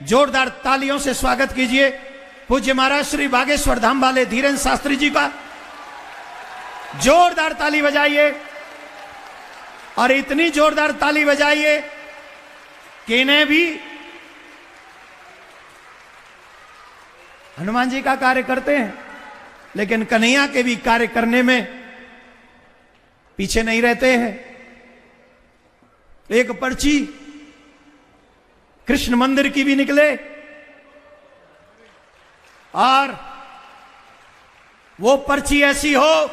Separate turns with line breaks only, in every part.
जोरदार तालियों से स्वागत कीजिए पूज्य महाराज श्री बागेश्वर धाम वाले धीरेन्द्र शास्त्री जी का। जोरदार ताली बजाइए और इतनी जोरदार ताली बजाइए कि इन्हें भी हनुमान जी का कार्य करते हैं लेकिन कन्हैया के भी कार्य करने में पीछे नहीं रहते हैं। एक पर्ची कृष्ण मंदिर की भी निकले और वो पर्ची ऐसी हो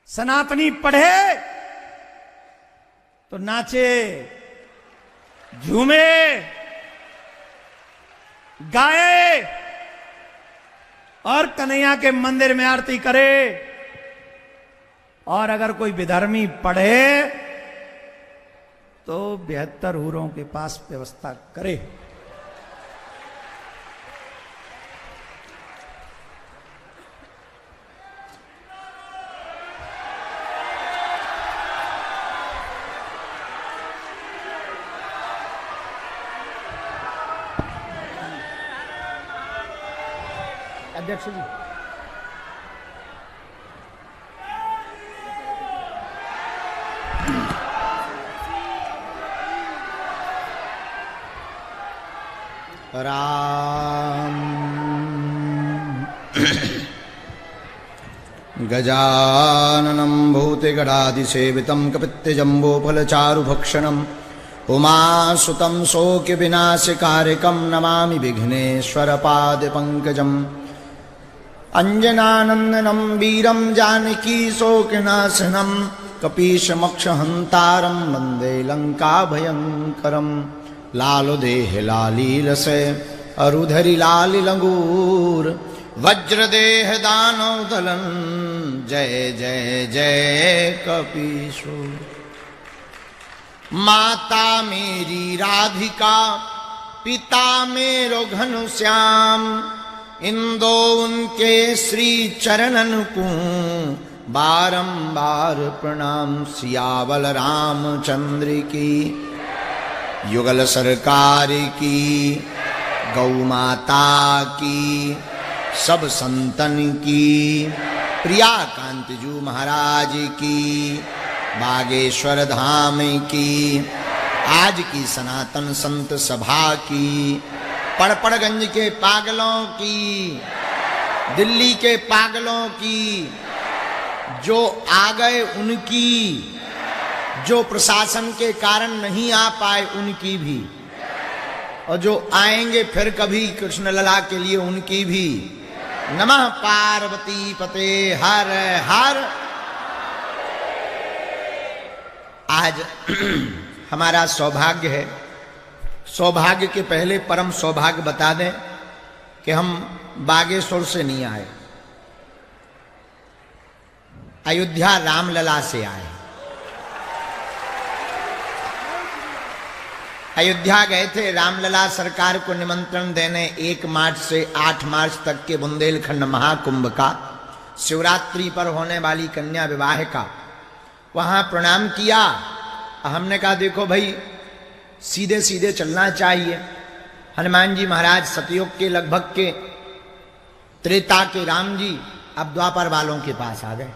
सनातनी पढ़े तो नाचे झूमे गाए और कन्हैया के मंदिर में आरती करे। और अगर कोई विधर्मी पढ़े तो 72 हूरों के पास व्यवस्था करे। अध्यक्ष जी
राम गजाननं भूतिगणाधिसेवितं कपित्तजम्बोफलचारुभक्षणम् उमासुतं शोकविनाशकारिकं नमामि विघ्नेश्वरपादपङ्कजम् अञ्जनानन्दनं वीरं जानकीशोकनाशनं कपीशमक्षहन्तारं वन्दे लङ्काभयङ्करम् लालो देह लालीलसे अरुधरि लालिलंगूर वज्रदेह दानवदलन जय जय जय कपीशूर। माता मेरी राधिका पिता मेरो घनश्याम इंदो उनके श्री चरणन को बारंबार प्रणाम। सियावल रामचंद्र की युगल सरकार की गौ माता की सब संतन की प्रिया कांतजू महाराज की बागेश्वर धाम की आज की सनातन संत सभा की पड़पड़गंज के पागलों की दिल्ली के पागलों की जो आ गए उनकी जो प्रशासन के कारण नहीं आ पाए उनकी भी और जो आएंगे फिर कभी कृष्ण लला के लिए उनकी भी। नमः पार्वती पते हर हर। आज हमारा सौभाग्य है, सौभाग्य के पहले परम सौभाग्य बता दें कि हम बागेश्वर से नहीं आए, अयोध्या रामलला से आए। अयोध्या गए थे रामलला सरकार को निमंत्रण देने 1 मार्च से 8 मार्च तक के बुंदेलखंड महाकुंभ का, शिवरात्रि पर होने वाली कन्या विवाह का। वहां प्रणाम किया। हमने कहा देखो भाई सीधे सीधे चलना चाहिए। हनुमान जी महाराज सतयुग के लगभग के, त्रेता के राम जी अब द्वापर वालों के पास आ गए।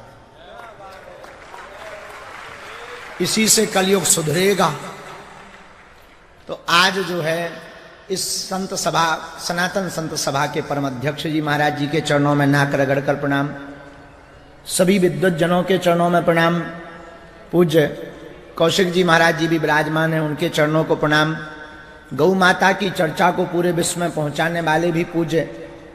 इसी से कलयुग सुधरेगा। तो आज जो है इस संत सभा, सनातन संत सभा के परम अध्यक्ष जी महाराज जी के चरणों में नाक रगड़ कर प्रणाम। सभी विद्वत जनों के चरणों में प्रणाम। पूज्य कौशिक जी महाराज जी भी विराजमान हैं, उनके चरणों को प्रणाम। गौ माता की चर्चा को पूरे विश्व में पहुंचाने वाले भी पूज्य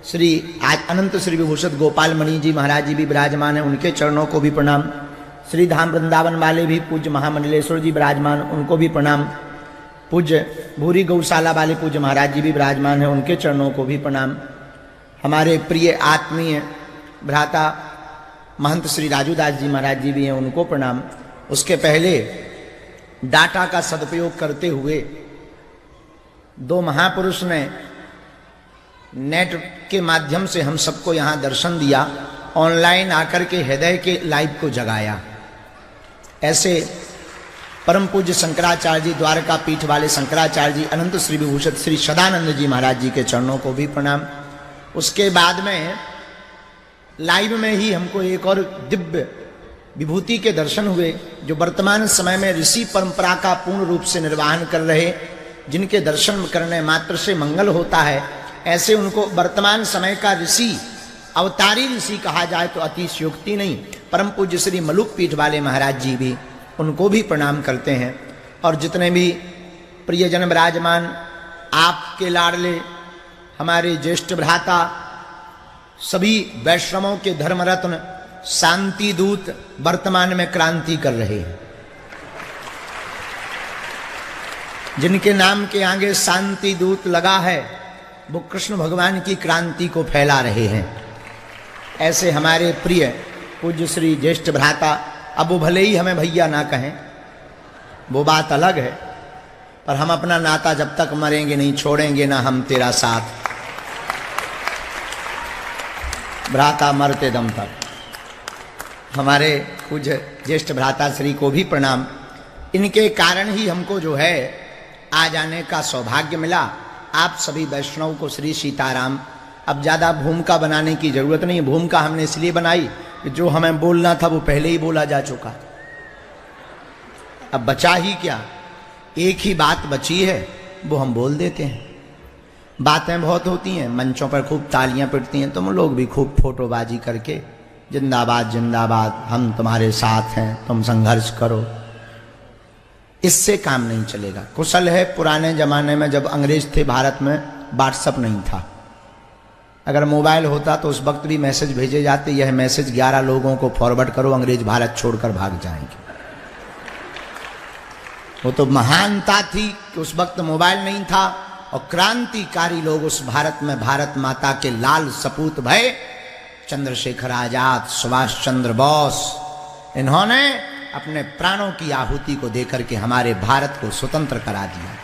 श्री आज अनंत श्री विभूषित गोपाल मणि जी महाराज जी भी विराजमान हैं, उनके चरणों को भी प्रणाम। श्री धाम वृंदावन वाले भी पूज्य महामंडलेश्वर जी विराजमान, उनको भी प्रणाम। पूज्य भूरी गौशाला वाले पूज्य महाराज जी भी विराजमान हैं, उनके चरणों को भी प्रणाम। हमारे प्रिय आत्मीय भ्राता महंत श्री राजूदास जी महाराज जी भी हैं, उनको प्रणाम। उसके पहले डाटा का सदुपयोग करते हुए 2 महापुरुष ने नेट के माध्यम से हम सबको यहाँ दर्शन दिया, ऑनलाइन आकर के हृदय के लाइव को जगाया। ऐसे परम पूज्य शंकराचार्य जी, द्वारका पीठ वाले शंकराचार्य जी, अनंत श्री विभूषित श्री सदानंद जी महाराज जी के चरणों को भी प्रणाम। उसके बाद में लाइव में ही हमको एक और दिव्य विभूति के दर्शन हुए, जो वर्तमान समय में ऋषि परंपरा का पूर्ण रूप से निर्वहन कर रहे, जिनके दर्शन करने मात्र से मंगल होता है, ऐसे उनको वर्तमान समय का ऋषि, अवतारी ऋषि कहा जाए तो अतिशयोक्ति नहीं, परम पूज्य श्री मलुक पीठ वाले महाराज जी भी, उनको भी प्रणाम करते हैं। और जितने भी प्रियजन विराजमान, आपके लाडले हमारे ज्येष्ठ भ्राता, सभी वैष्णवों के धर्मरत्न, शांति दूत वर्तमान में क्रांति कर रहे हैं। जिनके नाम के आगे शांति दूत लगा है, वो कृष्ण भगवान की क्रांति को फैला रहे हैं। ऐसे हमारे प्रिय पूज्य श्री ज्येष्ठ भ्राता, अब वो भले ही हमें भैया ना कहें, वो बात अलग है, पर हम अपना नाता जब तक मरेंगे नहीं छोड़ेंगे ना हम तेरा साथ, भ्राता मरते दम तक। हमारे पूज्य ज्येष्ठ भ्राता श्री को भी प्रणाम। इनके कारण ही हमको जो है आ जाने का सौभाग्य मिला। आप सभी वैष्णव को श्री सीताराम। अब ज़्यादा भूमिका बनाने की जरूरत नहीं, भूमिका हमने इसलिए बनाई कि जो हमें बोलना था वो पहले ही बोला जा चुका। अब बचा ही क्या, एक ही बात बची है, वो हम बोल देते हैं। बातें बहुत होती हैं, मंचों पर खूब तालियां पिटती हैं, तुम लोग भी खूब फोटोबाजी करके जिंदाबाद जिंदाबाद, हम तुम्हारे साथ हैं, तुम संघर्ष करो, इससे काम नहीं चलेगा। कुशल है पुराने जमाने में जब अंग्रेज थे भारत में, व्हाट्सएप नहीं था। अगर मोबाइल होता तो उस वक्त भी मैसेज भेजे जाते, यह मैसेज 11 लोगों को फॉरवर्ड करो, अंग्रेज भारत छोड़कर भाग जाएंगे। वो तो महानता थी कि उस वक्त मोबाइल नहीं था और क्रांतिकारी लोग उस भारत में भारत माता के लाल सपूत भय, चंद्रशेखर आजाद, सुभाष चंद्र बोस, इन्होंने अपने प्राणों की आहुति को देकर के हमारे भारत को स्वतंत्र करा दिया।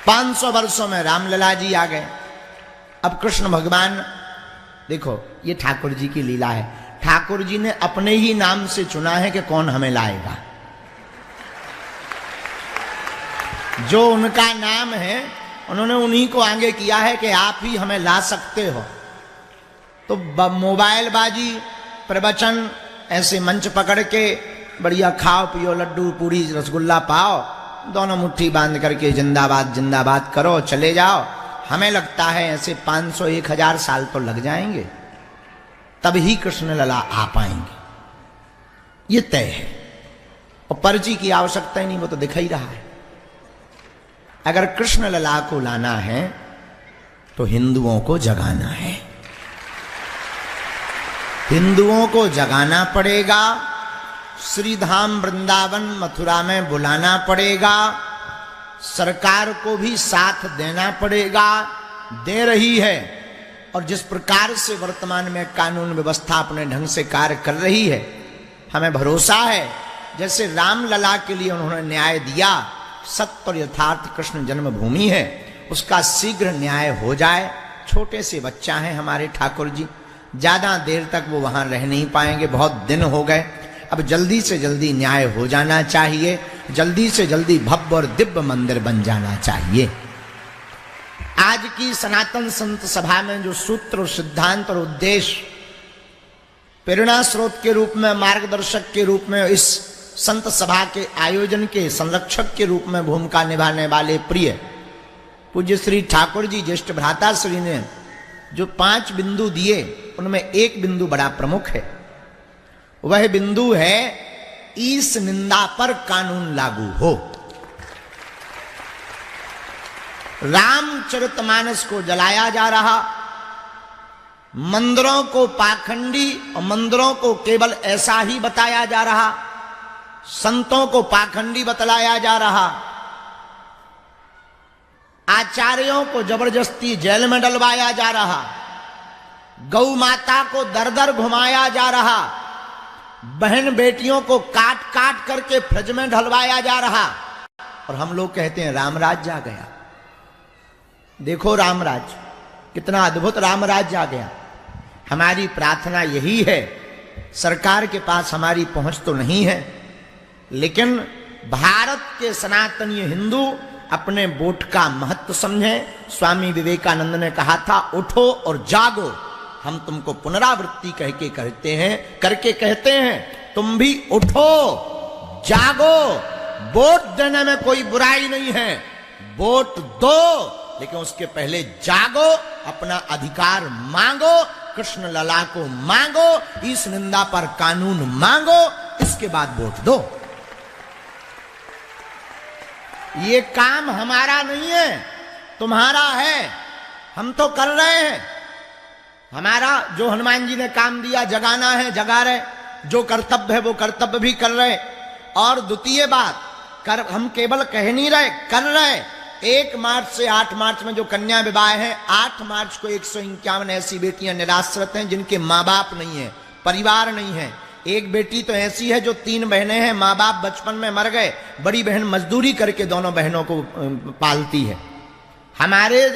500 वर्षों में रामलला जी आ गए। अब कृष्ण भगवान, देखो ये ठाकुर जी की लीला है, ठाकुर जी ने अपने ही नाम से चुना है कि कौन हमें लाएगा। जो उनका नाम है उन्होंने उन्हीं को आगे किया है कि आप ही हमें ला सकते हो। तो मोबाइल बाजी, प्रवचन, ऐसे मंच पकड़ के बढ़िया खाओ पियो, लड्डू पूड़ी रसगुल्ला पाओ, दोनों मुट्ठी बांध करके जिंदाबाद जिंदाबाद करो, चले जाओ। हमें लगता है ऐसे 500-1000 साल तो लग जाएंगे, तब ही कृष्ण लला आ पाएंगे, ये तय है। और पर्ची की आवश्यकता ही नहीं, वो तो दिख ही रहा है। अगर कृष्ण लला को लाना है तो हिंदुओं को जगाना है, हिंदुओं को जगाना पड़ेगा। श्रीधाम वृंदावन मथुरा में बुलाना पड़ेगा, सरकार को भी साथ देना पड़ेगा, दे रही है। और जिस प्रकार से वर्तमान में कानून व्यवस्था अपने ढंग से कार्य कर रही है, हमें भरोसा है जैसे रामलला के लिए उन्होंने न्याय दिया, सत्य और यथार्थ कृष्ण जन्मभूमि है, उसका शीघ्र न्याय हो जाए। छोटे से बच्चा हैं हमारे ठाकुर जी, ज्यादा देर तक वो वहां रह नहीं पाएंगे, बहुत दिन हो गए। अब जल्दी से जल्दी न्याय हो जाना चाहिए, जल्दी से जल्दी भव्य और दिव्य मंदिर बन जाना चाहिए। आज की सनातन संत सभा में जो सूत्र और सिद्धांत और उद्देश्य प्रेरणा स्रोत के रूप में, मार्गदर्शक के रूप में, इस संत सभा के आयोजन के संरक्षक के रूप में भूमिका निभाने वाले प्रिय पूज्य श्री ठाकुर जी ज्येष्ठ भ्राता श्री ने जो 5 बिंदु दिए, उनमें एक बिंदु बड़ा प्रमुख है। वह बिंदु है ईश निंदा पर कानून लागू हो। रामचरितमानस को जलाया जा रहा, मंदिरों को पाखंडी और मंदिरों को केवल ऐसा ही बताया जा रहा, संतों को पाखंडी बतलाया जा रहा, आचार्यों को जबरदस्ती जेल में डलवाया जा रहा, गौ माता को दर दर घुमाया जा रहा, बहन बेटियों को काट काट करके फ्रिज में ढलवाया जा रहा। और हम लोग कहते हैं रामराज आ गया। देखो रामराज, कितना अद्भुत रामराज आ गया। हमारी प्रार्थना यही है, सरकार के पास हमारी पहुंच तो नहीं है, लेकिन भारत के सनातनीय हिंदू अपने वोट का महत्व समझें। स्वामी विवेकानंद ने कहा था, उठो और जागो। हम तुमको पुनरावृत्ति करके कहते हैं, तुम भी उठो जागो। वोट देने में कोई बुराई नहीं है, वोट दो, लेकिन उसके पहले जागो, अपना अधिकार मांगो, कृष्ण लला को मांगो, इस निंदा पर कानून मांगो, इसके बाद वोट दो। ये काम हमारा नहीं है, तुम्हारा है। हम तो कर रहे हैं, हमारा जो हनुमान जी ने काम दिया जगाना है, जगा रहे। जो कर्तव्य है वो कर्तव्य भी कर रहे। और द्वितीय बात, हम केवल कह नहीं रहे, कर रहे। 1 मार्च से 8 मार्च में जो कन्या विवाह है, 8 मार्च को 151 ऐसी बेटियां निराश्रित हैं जिनके माँ बाप नहीं है, परिवार नहीं है। एक बेटी तो ऐसी है जो 3 बहनें हैं, माँ बाप बचपन में मर गए, बड़ी बहन मजदूरी करके दोनों बहनों को पालती है। हमारे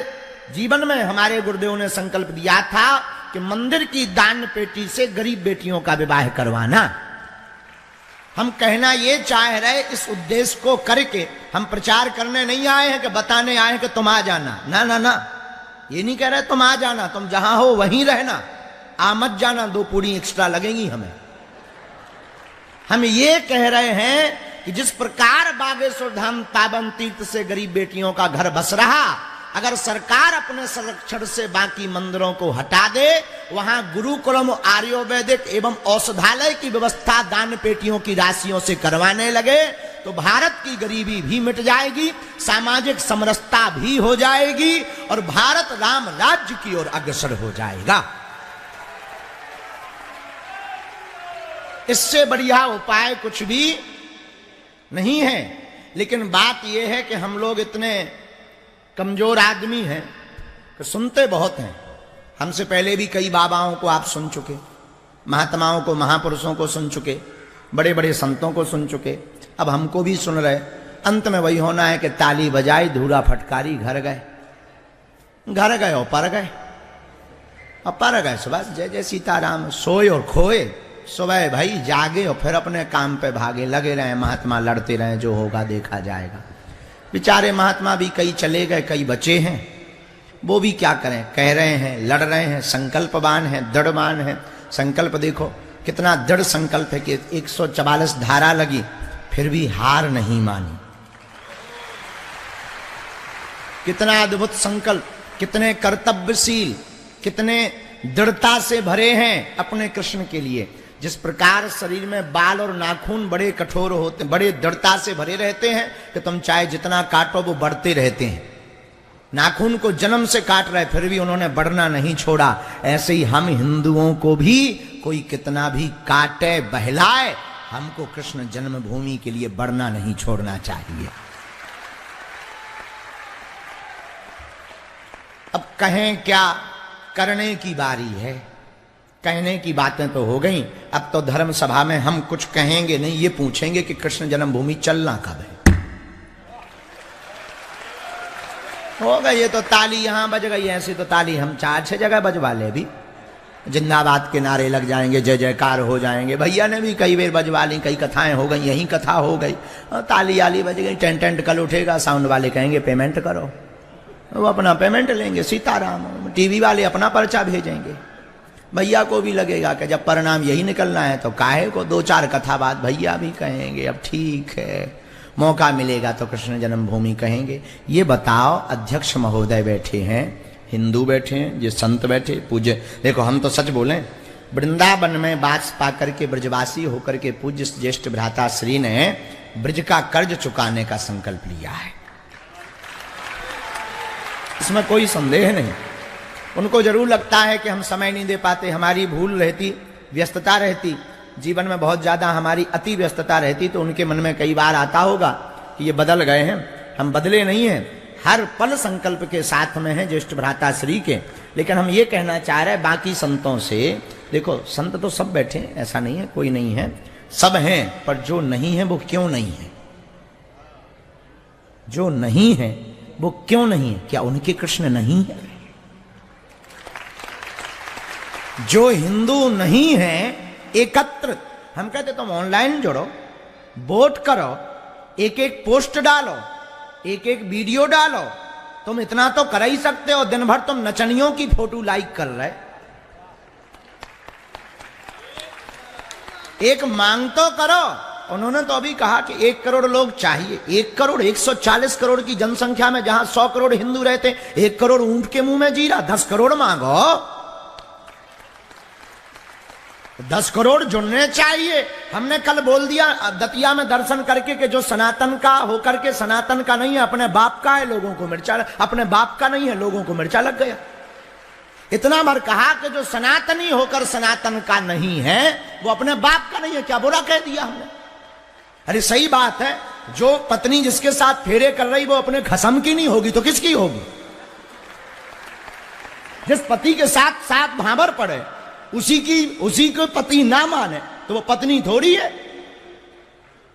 जीवन में हमारे गुरुदेव ने संकल्प दिया था कि मंदिर की दान पेटी से गरीब बेटियों का विवाह करवाना। हम कहना ये चाह रहे, इस उद्देश्य को करके हम प्रचार करने नहीं आए हैं कि बताने आए हैं कि तुम आ जाना। ना ना ना, ये नहीं कह रहे तुम आ जाना, तुम जहां हो वहीं रहना, आ मत जाना, 2 पूड़ी एक्स्ट्रा लगेंगी हमें। हम ये कह रहे हैं कि जिस प्रकार बागेश्वर धाम पावन तीर्थ से गरीब बेटियों का घर बस रहा, अगर सरकार अपने संरक्षण से बाकी मंदिरों को हटा दे, वहां गुरुकुलम, आयुर्वेदिक एवं औषधालय की व्यवस्था दान पेटियों की राशियों से करवाने लगे, तो भारत की गरीबी भी मिट जाएगी, सामाजिक समरसता भी हो जाएगी और भारत राम राज्य की ओर अग्रसर हो जाएगा। इससे बढ़िया उपाय कुछ भी नहीं है। लेकिन बात यह है कि हम लोग इतने कमजोर आदमी हैं कि सुनते बहुत हैं। हमसे पहले भी कई बाबाओं को आप सुन चुके, महात्माओं को, महापुरुषों को सुन चुके, बड़े बड़े संतों को सुन चुके, अब हमको भी सुन रहे। अंत में वही होना है कि ताली बजाई, धूरा फटकारी, घर गए और पर गए, और पर गए। सुबह जय जय सीताराम, सोए और खोए, सुबह भाई जागे और फिर अपने काम पे भागे, लगे रहे महात्मा, लड़ते रहे, जो होगा देखा जाएगा। बेचारे महात्मा भी कई चले गए, कई बचे हैं, वो भी क्या करें, कह रहे हैं, लड़ रहे हैं, संकल्पवान हैं, दृढ़वान हैं। संकल्प देखो कितना दृढ़ संकल्प है कि 144 धारा लगी फिर भी हार नहीं मानी। कितना अद्भुत संकल्प, कितने कर्तव्यशील, कितने दृढ़ता से भरे हैं अपने कृष्ण के लिए। जिस प्रकार शरीर में बाल और नाखून बड़े कठोर होते, बड़े दृढ़ता से भरे रहते हैं कि तुम चाहे जितना काटो वो बढ़ते रहते हैं। नाखून को जन्म से काट रहे फिर भी उन्होंने बढ़ना नहीं छोड़ा। ऐसे ही हम हिंदुओं को भी कोई कितना भी काटे, बहलाए, हमको कृष्ण जन्मभूमि के लिए बढ़ना नहीं छोड़ना चाहिए। अब कहें क्या, करने की बारी है। कहने की बातें तो हो गई, अब तो धर्म सभा में हम कुछ कहेंगे नहीं, ये पूछेंगे कि कृष्ण जन्मभूमि चलना कब है। हो गई ये तो ताली यहां बज गई, ऐसी तो ताली हम 4-6 जगह बजवा ले भी, जिंदाबाद के नारे लग जाएंगे, जय जयकार हो जाएंगे। भैया ने भी कई बार बजवा ली, कई कथाएं हो गई, यही कथा हो गई, ताली आली बज गई, टेंट कल उठेगा, साउंड वाले कहेंगे पेमेंट करो, वो अपना पेमेंट लेंगे, सीताराम। टीवी वाले अपना पर्चा भेजेंगे, भैया को भी लगेगा कि जब परिणाम यही निकलना है तो काहे को 2-4 कथा बाद भैया भी कहेंगे, अब ठीक है मौका मिलेगा तो कृष्ण जन्मभूमि कहेंगे। ये बताओ, अध्यक्ष महोदय बैठे हैं, हिंदू बैठे हैं, ये संत बैठे, पूज्य, देखो हम तो सच बोलें, वृंदावन में वास पाकर के ब्रजवासी होकर के पूज्य ज्येष्ठ भ्राता श्री ने ब्रज का कर्ज चुकाने का संकल्प लिया है, इसमें कोई संदेह नहीं। उनको जरूर लगता है कि हम समय नहीं दे पाते, हमारी भूल रहती, व्यस्तता रहती, जीवन में बहुत ज्यादा हमारी अति व्यस्तता रहती, तो उनके मन में कई बार आता होगा कि ये बदल गए हैं, हम बदले नहीं हैं, हर पल संकल्प के साथ में है ज्येष्ठ भ्राता श्री के। लेकिन हम ये कहना चाह रहे हैं बाकी संतों से, देखो संत तो सब बैठे हैं, ऐसा नहीं है कोई नहीं है, सब हैं, पर जो नहीं है वो क्यों नहीं है, जो नहीं है वो क्यों नहीं है, क्या उनके कृष्ण नहीं है? जो हिंदू नहीं है एकत्रित, हम कहते तुम ऑनलाइन जोड़ो, वोट करो, एक एक पोस्ट डालो, एक एक वीडियो डालो। तुम इतना तो कर ही सकते हो, दिन भर तुम नचनियों की फोटो लाइक कर रहे। एक मांग तो करो। उन्होंने तो अभी कहा कि 1 करोड़ लोग चाहिए। 1 करोड़ 140 करोड़ की जनसंख्या में जहां 100 करोड़ हिंदू रहते, 1 करोड़ ऊंट के मुंह में जीरा। 10 करोड़ मांगो, 10 करोड़ जुड़ने चाहिए। हमने कल बोल दिया दतिया में दर्शन करके कि जो सनातन का होकर के सनातन का नहीं है, अपने बाप का है, लोगों को मिर्चा, अपने बाप का नहीं है, लोगों को मिर्चा लग गया। इतना बार कहा कि जो सनातनी होकर सनातन का नहीं है वो अपने बाप का नहीं है, क्या बुरा कह दिया हमने? अरे सही बात है, जो पत्नी जिसके साथ फेरे कर रही वो अपने खसम की नहीं होगी तो किसकी होगी? जिस पति के साथ साथ भांबर पड़े उसी को पति ना माने तो वो पत्नी थोड़ी है,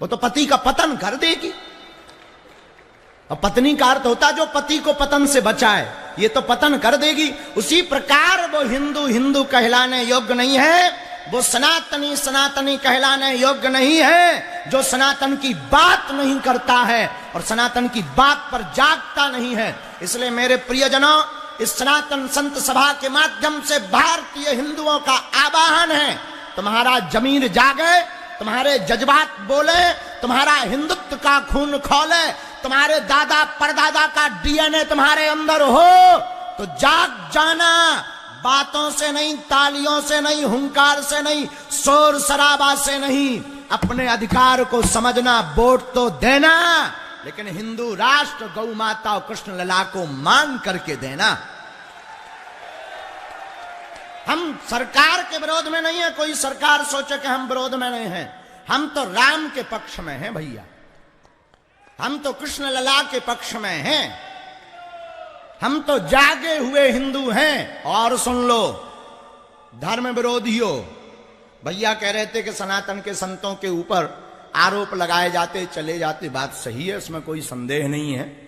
वो तो पति का पतन कर देगी। और पत्नी का अर्थ होता जो पति को पतन से बचाए, ये तो पतन कर देगी। उसी प्रकार वो हिंदू हिंदू कहलाने योग्य नहीं है, वो सनातनी सनातनी कहलाने योग्य नहीं है, जो सनातन की बात नहीं करता है और सनातन की बात पर जागता नहीं है। इसलिए मेरे प्रियजनों, इस सनातन संत सभा के माध्यम से भारतीय हिंदुओं का आह्वान है, तुम्हारा जमीर जागे, तुम्हारे जज्बात बोले, तुम्हारा हिंदुत्व का खून खौले, तुम्हारे दादा परदादा का डीएनए तुम्हारे अंदर हो तो जाग जाना। बातों से नहीं, तालियों से नहीं, हुंकार से नहीं, शोर शराबा से नहीं, अपने अधिकार को समझना, वोट तो देना, लेकिन हिंदू राष्ट्र, गौ माता और कृष्ण लला को मांग करके देना। हम सरकार के विरोध में नहीं है, कोई सरकार सोचे कि हम विरोध में नहीं हैं। हम तो राम के पक्ष में हैं भैया, हम तो कृष्ण लला के पक्ष में हैं, हम तो जागे हुए हिंदू हैं। और सुन लो धर्म विरोधियों, भैया कह रहे थे कि सनातन के संतों के ऊपर आरोप लगाए जाते चले जाते, बात सही है, इसमें कोई संदेह नहीं है।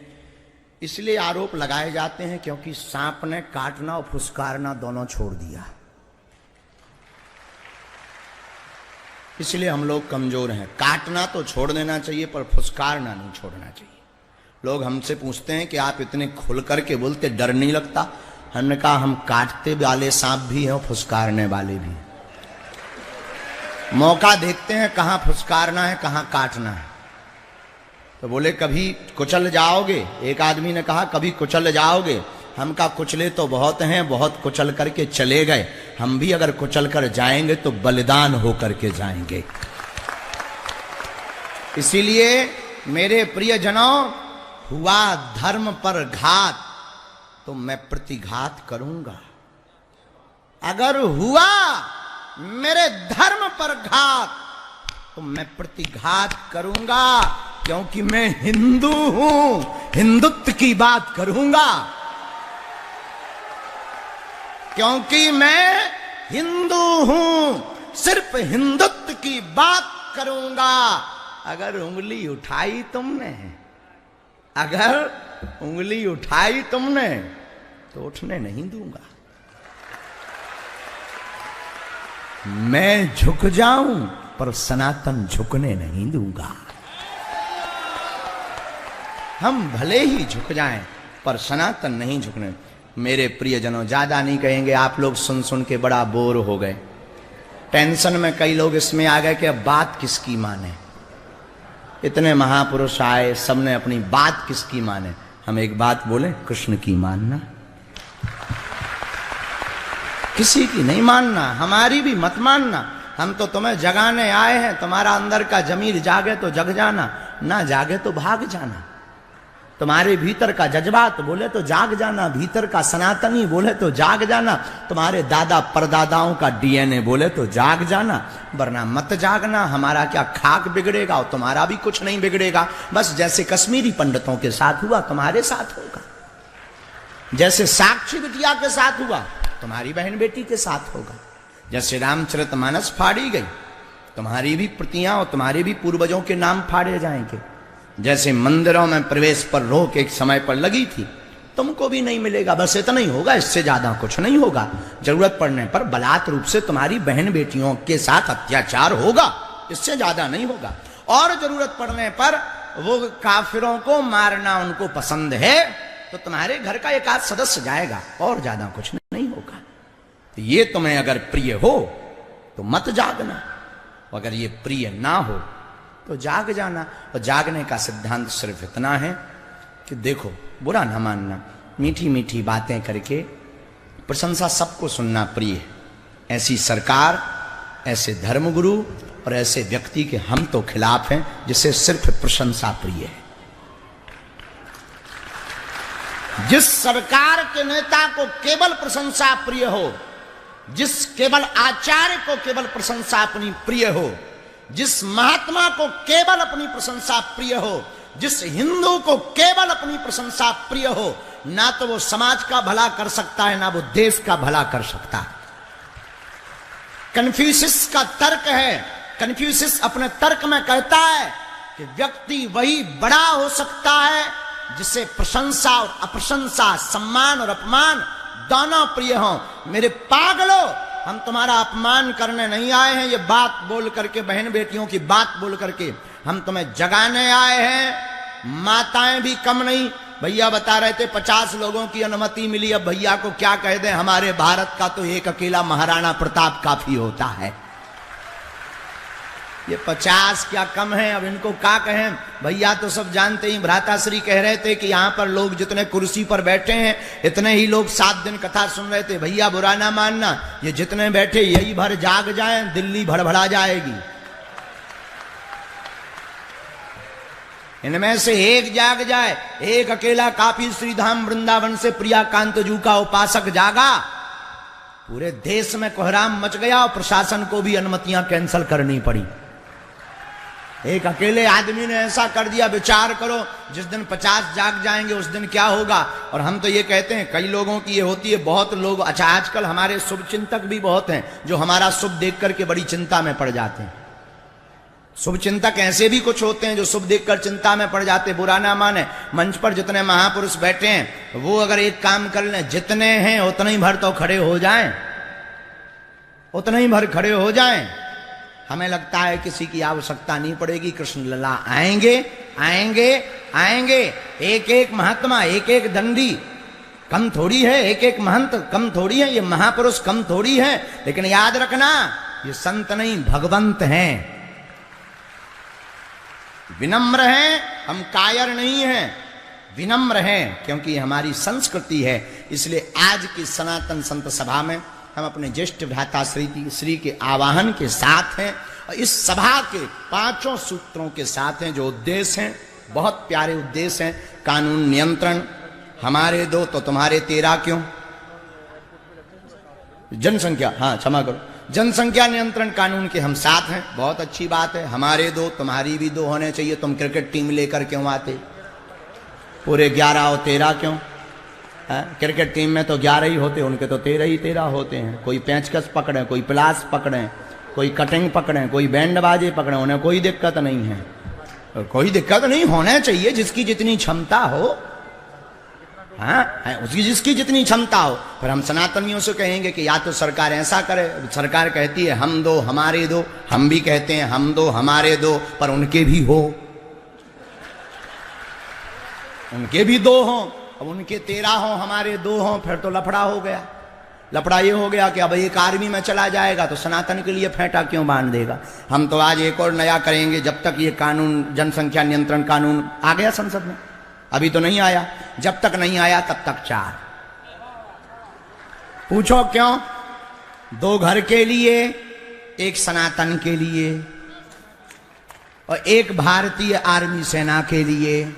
इसलिए आरोप लगाए जाते हैं क्योंकि सांप ने काटना और फुसकारना दोनों छोड़ दिया, इसलिए हम लोग कमजोर हैं। काटना तो छोड़ देना चाहिए पर फुसकारना नहीं छोड़ना चाहिए। लोग हमसे पूछते हैं कि आप इतने खुल करके बोलते, डर नहीं लगता? हमने कहा हम काटते वाले सांप भी हैं और फुसकारने वाले भी हैं। मौका देखते हैं कहां फुसकारना है कहां काटना है। तो बोले कभी कुचल जाओगे, एक आदमी ने कहा कभी कुचल जाओगे। हम का कुचले तो बहुत हैं, बहुत कुचल करके चले गए, हम भी अगर कुचल कर जाएंगे तो बलिदान होकर के जाएंगे। इसीलिए मेरे प्रियजनों, हुआ धर्म पर घात तो मैं प्रतिघात करूंगा। अगर हुआ मेरे धर्म पर घात तो मैं प्रतिघात करूंगा, क्योंकि मैं हिंदू हूं, हिंदुत्व की बात करूंगा। क्योंकि मैं हिंदू हूं, सिर्फ हिंदुत्व की बात करूंगा। अगर उंगली उठाई तुमने, अगर उंगली उठाई तुमने तो उठने नहीं दूंगा। मैं झुक जाऊं पर सनातन झुकने नहीं दूंगा। हम भले ही झुक जाएं पर सनातन नहीं झुकने। मेरे प्रियजनों, ज्यादा नहीं कहेंगे, आप लोग सुन सुन के बड़ा बोर हो गए। टेंशन में कई लोग इसमें आ गए कि अब बात किसकी माने। इतने महापुरुष आए, सबने अपनी बात किसकी माने। हम एक बात बोले, कृष्ण की मानना, किसी की नहीं मानना, हमारी भी मत मानना। हम तो तुम्हें जगाने आए हैं, तुम्हारा अंदर का जमीर जागे तो जग जाना, ना जागे तो भाग जाना। तुम्हारे भीतर का जज्बात बोले तो जाग जाना, भीतर का सनातनी बोले तो जाग जाना, तुम्हारे दादा परदादाओं का डीएनए बोले तो जाग जाना, वरना मत जागना। हमारा क्या खाक बिगड़ेगा और तुम्हारा भी कुछ नहीं बिगड़ेगा। बस जैसे कश्मीरी पंडितों के साथ हुआ तुम्हारे साथ होगा, जैसे साक्षी बिटिया के साथ हुआ तुम्हारी बहन बेटी के साथ होगा, जैसे रामचरितमानस फाड़ी गई तुम्हारी भी प्रतियां और तुम्हारे भी पूर्वजों के नाम फाड़े जाएंगे। जैसे मंदिरों में प्रवेश पर रोक एक समय पर लगी थी, तुमको भी नहीं मिलेगा। बस इतना ही होगा, इससे ज्यादा कुछ नहीं होगा। जरूरत पड़ने पर बलात् रूप से तुम्हारी बहन बेटियों के साथ अत्याचार होगा, इससे ज्यादा नहीं होगा। और जरूरत पड़ने पर वो काफिरों को मारना उनको पसंद है, तो तुम्हारे घर का एक आध सदस्य जाएगा और ज्यादा कुछ नहीं होगा। तो ये तुम्हें अगर प्रिय हो तो मत जागना, अगर ये प्रिय ना हो तो जाग जाना। और जागने का सिद्धांत सिर्फ इतना है कि देखो, बुरा ना मानना, मीठी मीठी बातें करके प्रशंसा सबको सुनना प्रिय है। ऐसी सरकार, ऐसे धर्मगुरु और ऐसे व्यक्ति के हम तो खिलाफ हैं जिसे सिर्फ प्रशंसा प्रिय है। जिस सरकार के नेता को केवल प्रशंसा प्रिय हो, जिस केवल आचार्य को केवल प्रशंसा अपनी प्रिय हो, जिस महात्मा को केवल अपनी प्रशंसा प्रिय हो, जिस हिंदू को केवल अपनी प्रशंसा प्रिय हो, ना तो वो समाज का भला कर सकता है, ना वो देश का भला कर सकता है। कन्फ्यूशियस का तर्क है, कन्फ्यूशियस अपने तर्क में कहता है कि व्यक्ति वही बड़ा हो सकता है जिसे प्रशंसा और अप्रशंसा, सम्मान और अपमान दोनों प्रिय हों। मेरे पागलों, हम तुम्हारा अपमान करने नहीं आए हैं, ये बात बोल करके, बहन बेटियों की बात बोल करके हम तुम्हें जगाने आए हैं। माताएं भी कम नहीं। भैया बता रहे थे 50 लोगों की अनुमति मिली, अब भैया को क्या कह दें, हमारे भारत का तो एक अकेला महाराणा प्रताप काफी होता है। ये 50 क्या कम है, अब इनको क्या कहें। भैया तो सब जानते ही, भ्राताश्री कह रहे थे कि यहां पर लोग जितने कुर्सी पर बैठे हैं इतने ही लोग 7 दिन कथा सुन रहे थे। भैया बुरा ना मानना, ये जितने बैठे यही भर जाग जाएं, दिल्ली भड़भड़ा जाएगी। इनमें से एक जाग जाए, एक अकेला काफी। श्रीधाम वृंदावन से प्रिया कांत जू का उपासक जागा, पूरे देश में कोहराम मच गया और प्रशासन को भी अनुमतियां कैंसिल करनी पड़ी। एक अकेले आदमी ने ऐसा कर दिया। विचार करो, जिस दिन 50 जाग जाएंगे उस दिन क्या होगा। और हम तो ये कहते हैं, कई लोगों की ये होती है, बहुत लोग, अच्छा आजकल हमारे शुभ चिंतक भी बहुत हैं जो हमारा शुभ देख करके बड़ी चिंता में पड़ जाते हैं। शुभ चिंतक ऐसे भी कुछ होते हैं जो शुभ देखकर चिंता में पड़ जाते। बुरा ना माने, मंच पर जितने महापुरुष बैठे हैं वो अगर एक काम कर लें, जितने हैं उतने ही भर तो खड़े हो जाएं, उतने ही भर खड़े हो जाएं। हमें लगता है किसी की आवश्यकता नहीं पड़ेगी, कृष्ण लला आएंगे आएंगे आएंगे। एक एक महात्मा, एक एक दंडी कम थोड़ी है, एक एक महंत कम थोड़ी है, ये महापुरुष कम थोड़ी है। लेकिन याद रखना, ये संत नहीं भगवंत हैं। विनम्र हैं, हम कायर नहीं हैं, विनम्र हैं, क्योंकि ये हमारी संस्कृति है। इसलिए आज की सनातन संत सभा में हम अपने ज्येष्ठ भ्राता श्री के आवाहन के साथ हैं और इस सभा के 5 सूत्रों के साथ हैं, जो उद्देश्य हैं बहुत प्यारे उद्देश्य हैं। कानून नियंत्रण, हमारे 2 तो तुम्हारे 13 क्यों। जनसंख्या, हाँ क्षमा करो, जनसंख्या नियंत्रण कानून के हम साथ हैं, बहुत अच्छी बात है। हमारे 2 तुम्हारी भी 2 होने चाहिए। तुम क्रिकेट टीम लेकर क्यों आते, पूरे 11 और 13 क्यों। क्रिकेट टीम में तो 11 ही होते, उनके तो 13 ही 13 होते हैं। कोई पेंचकस पकड़े, कोई प्लास पकड़े, कोई कटिंग पकड़े, कोई बैंड बाजे पकड़े, उन्हें कोई दिक्कत नहीं है। कोई दिक्कत नहीं होने चाहिए, जिसकी जितनी क्षमता हो, हाँ उसकी जिसकी जितनी क्षमता हो। फिर हम सनातनियों से कहेंगे कि या तो सरकार ऐसा करे, सरकार कहती है हम 2 हमारे 2, हम भी कहते हैं हम 2 हमारे 2, पर उनके भी हो, उनके भी 2 हो। अब उनके 13 हो, हमारे 2 हो, फिर तो लफड़ा हो गया। लफड़ा ये हो गया कि अब एक आर्मी में चला जाएगा तो सनातन के लिए फेंटा क्यों बांध देगा। हम तो आज एक और नया करेंगे, जब तक ये कानून, जनसंख्या नियंत्रण कानून आ गया संसद में, अभी तो नहीं आया, जब तक नहीं आया तब तक 4। पूछो क्यों। 2 घर के लिए, 1 सनातन के लिए और 1 भारतीय आर्मी सेना के लिए।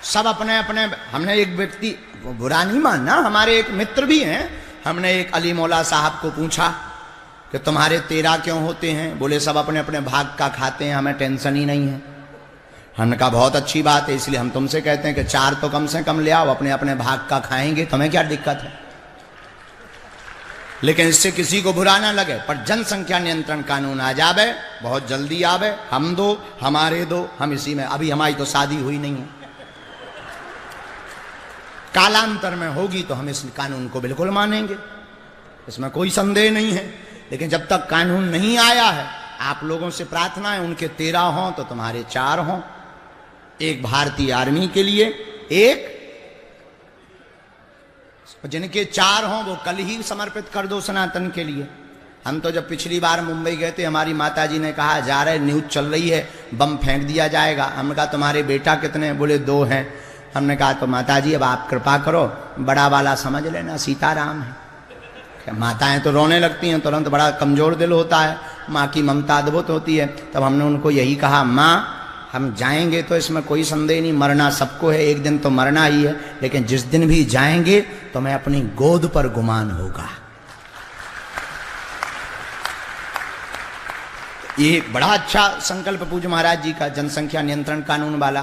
सब अपने अपने। हमने एक व्यक्ति, बुरा नहीं मानना, हमारे एक मित्र भी हैं, हमने एक अली मौला साहब को पूछा कि तुम्हारे 13 क्यों होते हैं। बोले सब अपने अपने भाग का खाते हैं, हमें टेंशन ही नहीं है। हमने कहा बहुत अच्छी बात है, इसलिए हम तुमसे कहते हैं कि 4 तो कम से कम ले आओ, अपने अपने भाग का खाएंगे, तुम्हें क्या दिक्कत है। लेकिन इससे किसी को बुरा ना लगे, पर जनसंख्या नियंत्रण कानून आ जावे, बहुत जल्दी आवे। हम 2 हमारे 2, हम इसी में, अभी हमारी तो शादी हुई नहीं है, कालांतर में होगी तो हम इस कानून को बिल्कुल मानेंगे, इसमें कोई संदेह नहीं है। लेकिन जब तक कानून नहीं आया है, आप लोगों से प्रार्थना है उनके 13 हों तो तुम्हारे 4 हों, एक भारतीय आर्मी के लिए, एक जिनके 4 हों वो कल ही समर्पित कर दो सनातन के लिए। हम तो जब पिछली बार मुंबई गए थे, हमारी माताजी ने कहा जा रहे न्यूज चल रही है बम फेंक दिया जाएगा। हमने कहा तुम्हारे बेटा कितने? बोले 2 हैं। हमने कहा तो माताजी अब आप कृपा करो, बड़ा वाला समझ लेना सीताराम है। माताएं तो रोने लगती हैं तुरंत, बड़ा कमजोर दिल होता है, माँ की ममता अद्भुत होती है। तब हमने उनको यही कहा, माँ हम जाएंगे तो इसमें कोई संदेह नहीं, मरना सबको है, एक दिन तो मरना ही है, लेकिन जिस दिन भी जाएंगे तो मैं अपनी गोद पर गुमान होगा। ये बड़ा अच्छा संकल्प पूज्य महाराज जी का, जनसंख्या नियंत्रण कानून वाला।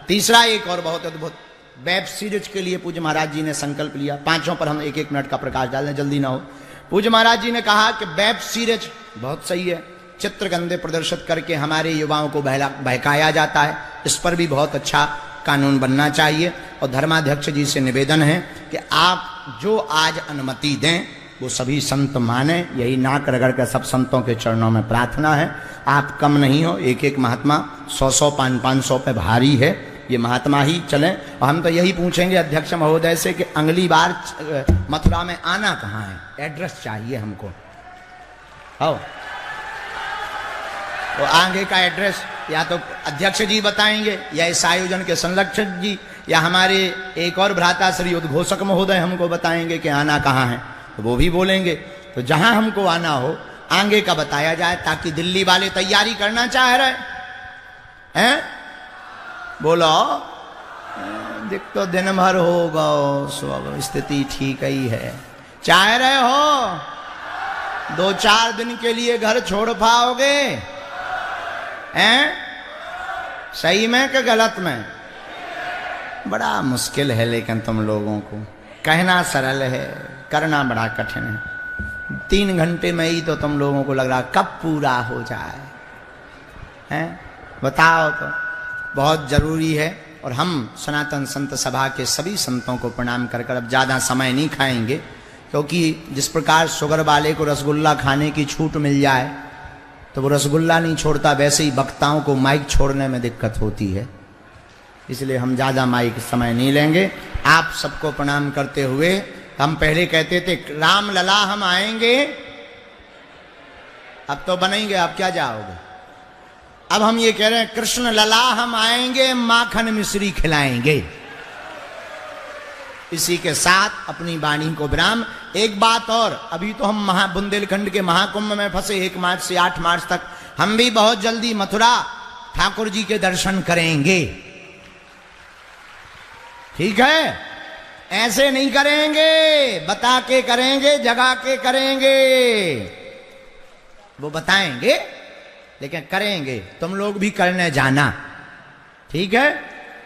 तीसरा एक और बहुत अद्भुत वेब सीरीज के लिए पूज्य महाराज जी ने संकल्प लिया। 5 पर हम 1-1 मिनट का प्रकाश डाल दें, जल्दी ना हो। पूज्य महाराज जी ने कहा कि वेब सीरीज बहुत सही है, चित्र गंदे प्रदर्शित करके हमारे युवाओं को बहकाया जाता है, इस पर भी बहुत अच्छा कानून बनना चाहिए। और धर्माध्यक्ष जी से निवेदन है कि आप जो आज अनुमति दें वो सभी संत माने, यही नाक रगड़ कर सब संतों के चरणों में प्रार्थना है। आप कम नहीं हो, 1-1 महात्मा 100-100 500 पे भारी है, ये महात्मा ही चलें। और हम तो यही पूछेंगे अध्यक्ष महोदय से कि अगली बार मथुरा में आना कहाँ है, एड्रेस चाहिए हमको। आओ तो आगे का एड्रेस या तो अध्यक्ष जी बताएंगे, या इस आयोजन के संरक्षक जी, या हमारे एक और भ्राता श्री उद्घोषक महोदय हमको बताएंगे कि आना कहाँ है, तो वो भी बोलेंगे। तो जहां हमको आना हो आगे का बताया जाए, ताकि दिल्ली वाले तैयारी करना चाह रहे हैं, बोलो देख तो दिन भर होगा, सब स्थिति ठीक ही है। चाह रहे हो 2-4 दिन के लिए घर छोड़ पाओगे हैं? सही में कि गलत में? बड़ा मुश्किल है, लेकिन तुम लोगों को कहना सरल है, करना बड़ा कठिन है। 3 घंटे में ही तो तुम लोगों को लग रहा कब पूरा हो जाए हैं? बताओ तो। बहुत जरूरी है। और हम सनातन संत सभा के सभी संतों को प्रणाम कर अब ज़्यादा समय नहीं खाएंगे, क्योंकि जिस प्रकार शुगर वाले को रसगुल्ला खाने की छूट मिल जाए तो वो रसगुल्ला नहीं छोड़ता, वैसे ही वक्ताओं को माइक छोड़ने में दिक्कत होती है। इसलिए हम ज़्यादा माइक समय नहीं लेंगे। आप सबको प्रणाम करते हुए, हम पहले कहते थे राम लला हम आएंगे, अब तो बनेंगे, आप क्या जाओगे? अब हम ये कह रहे हैं कृष्ण लला हम आएंगे, माखन मिश्री खिलाएंगे। इसी के साथ अपनी वाणी को विराम। एक बात और, अभी तो हम बुंदेलखंड के महाकुंभ में फंसे, 1 मार्च से 8 मार्च तक। हम भी बहुत जल्दी मथुरा ठाकुर जी के दर्शन करेंगे, ठीक है? ऐसे नहीं करेंगे, बता के करेंगे, जगा के करेंगे। वो बताएंगे लेकिन करेंगे, तुम लोग भी करने जाना, ठीक है?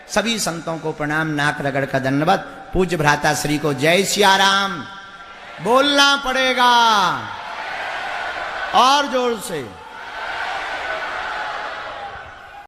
सभी संतों को प्रणाम, नाक रगड़ का धन्यवाद। पूज्य भ्राता श्री को जय सियाराम बोलना पड़ेगा और जोर से।